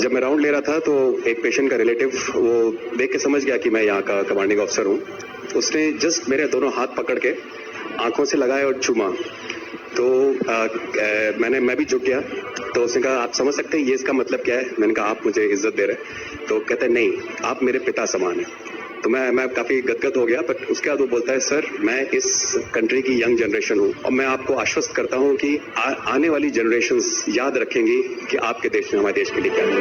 जब मैं राउंड ले रहा था तो एक पेशेंट का रिलेटिव वो देख के समझ गया कि मैं यहाँ का कमांडिंग ऑफिसर हूँ। उसने जस्ट मेरे दोनों हाथ पकड़ के आंखों से लगाए और चूमा। तो मैं भी झुक गया। तो उसने कहा आप समझ सकते हैं ये इसका मतलब क्या है? मैंने कहा आप मुझे इज्जत दे रहे हैं। तो कहते हैं नहीं, आप मेरे पिता समान हैं। तो मैं काफी गदगद हो गया। बट उसके बाद वो बोलता है सर मैं इस कंट्री की यंग जनरेशन हूँ और मैं आपको आश्वस्त करता हूँ कि आने वाली जनरेशंस याद रखेंगी कि आपके देश ने हमारे देश के लिए क्या किया।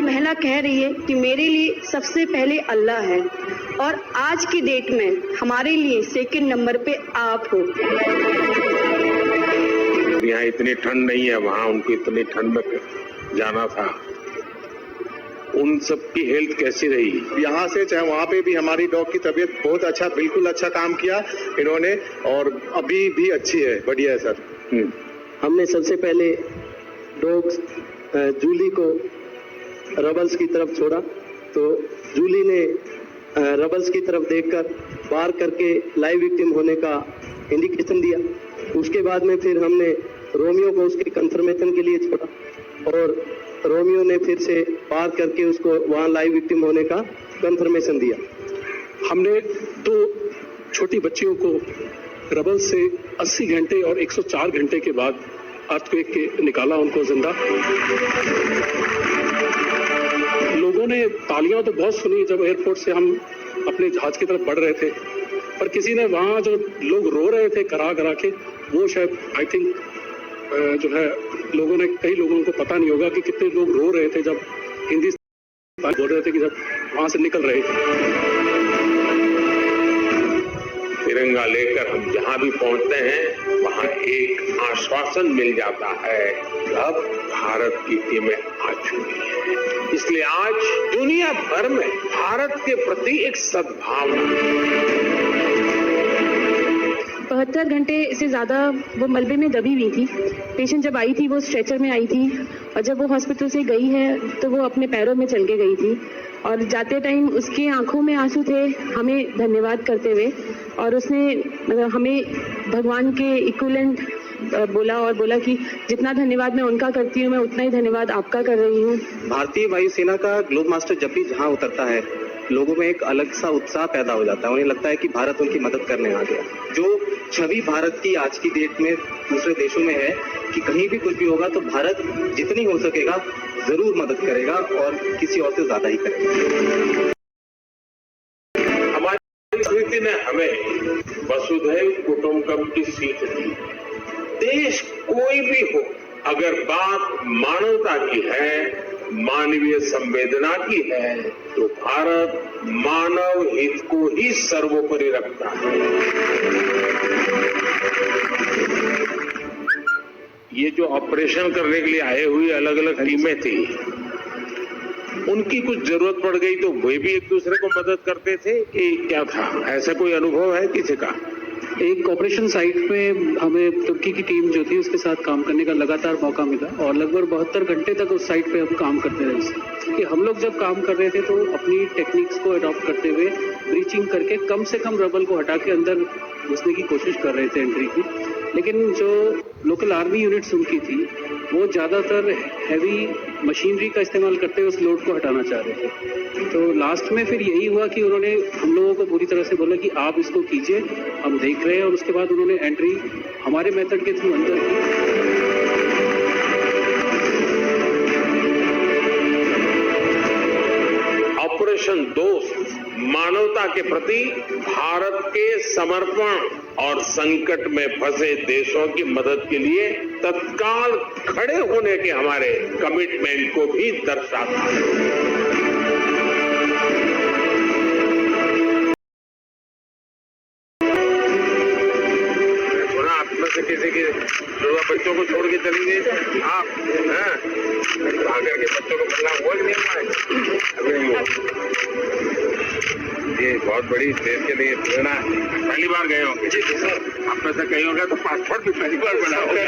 महिला कह रही है कि मेरे लिए सबसे पहले अल्लाह है और आज की डेट में हमारे लिए सेकंड नंबर पे आप हो। यहाँ इतनी ठंड नहीं है, वहाँ उनको इतनी ठंड में जाना था। उन सबकी हेल्थ कैसी रही? यहाँ से चाहे वहाँ पे भी हमारी डॉग की तबीयत बहुत अच्छा, बिल्कुल अच्छा काम किया इन्होंने और अभी भी अच्छी है, बढ़िया है सर। हमने सबसे पहले डॉग जूली को रबल्स की तरफ छोड़ा तो जूली ने रबल्स की तरफ देखकर बार करके लाइव विक्टिम होने का इंडिकेशन दिया। उसके बाद में फिर हमने रोमियो को उसके कंफर्मेशन के लिए छोड़ा और रोमियो ने फिर से बार करके उसको वहाँ लाइव विक्टिम होने का कंफर्मेशन दिया। हमने दो छोटी बच्चियों को रबल से 80 घंटे और 104 घंटे के बाद अर्थक्वेक के निकाला उनको जिंदा। लोगों ने तालियां तो बहुत सुनी जब एयरपोर्ट से हम अपने जहाज की तरफ बढ़ रहे थे, पर किसी ने वहां जो लोग रो रहे थे करा करा के, वो शायद आई थिंक जो है लोगों ने, कई लोगों को पता नहीं होगा कि कितने लोग रो रहे थे जब हिंदी बोल रहे थे कि जब वहां से निकल रहे थे। तिरंगा लेकर हम जहाँ भी पहुँचते हैं वहाँ एक आश्वासन मिल जाता है, अब भारत की टीमें आ चुकी है। इसलिए आज दुनिया भर में भारत के प्रति एक सद्भावना। 72 घंटे से ज़्यादा वो मलबे में दबी हुई थी। पेशेंट जब आई थी वो स्ट्रेचर में आई थी और जब वो हॉस्पिटल से गई है तो वो अपने पैरों में चल के गई थी और जाते टाइम उसकी आंखों में आंसू थे हमें धन्यवाद करते हुए, और उसने हमें भगवान के इक्विवेलेंट बोला कि जितना धन्यवाद मैं उनका करती हूँ मैं उतना ही धन्यवाद आपका कर रही हूँ। भारतीय वायुसेना का ग्लोब मास्टर जब भी जहाँ उतरता है लोगों में एक अलग सा उत्साह पैदा हो जाता है। उन्हें लगता है कि भारत उनकी मदद करने आ गया। जो छवि भारत की आज की डेट में दूसरे देशों में है कि कहीं भी कुछ भी होगा तो भारत जितनी हो सकेगा जरूर मदद करेगा और किसी और से ज्यादा ही करेगा। हमारी संस्कृति ने हमें वसुधैव कुटुंबकम की सीख दी। देश कोई भी हो, अगर बात मानवता की है, मानवीय संवेदना की है, तो भारत मानव हित को ही सर्वोपरि रखता है। ये जो ऑपरेशन करने के लिए आए हुई अलग अलग टीमें थी, उनकी कुछ जरूरत पड़ गई तो वे भी एक दूसरे को मदद करते थे कि क्या था? ऐसा कोई अनुभव है किसी का? एक ऑपरेशन साइट में हमें तुर्की की टीम जो थी उसके साथ काम करने का लगातार मौका मिला और लगभग 72 घंटे तक उस साइट पे हम काम करते रहे। क्योंकि हम लोग जब काम कर रहे थे तो अपनी टेक्निक्स को अडॉप्ट करते हुए ब्रीचिंग करके कम से कम रबल को हटा के अंदर घुसने की कोशिश कर रहे थे एंट्री की। लेकिन जो लोकल आर्मी यूनिट्स उनकी थी वो ज़्यादातर हैवी मशीनरी का इस्तेमाल करते हुए उस लोड को हटाना चाह रहे थे। तो लास्ट में फिर यही हुआ कि उन्होंने हम लोगों को पूरी तरह से बोला कि आप इसको कीजिए, हम देख रहे हैं, और उसके बाद उन्होंने एंट्री हमारे मेथड के थ्रू अंदर की। ऑपरेशन दोस्त मानवता के प्रति भारत के समर्पण और संकट में फंसे देशों की मदद के लिए तत्काल खड़े होने के हमारे कमिटमेंट को भी दर्शाता है। से किसी की बच्चों को छोड़ के चली गई आप आकर के बच्चों को मिलना बोल नहीं पाए। ये बहुत बड़ी देश के लिए प्रेरणा है। पहली बार गए होंगे आप में से कहीं होगा तो पासपोर्ट भी पहली बार बना होगा।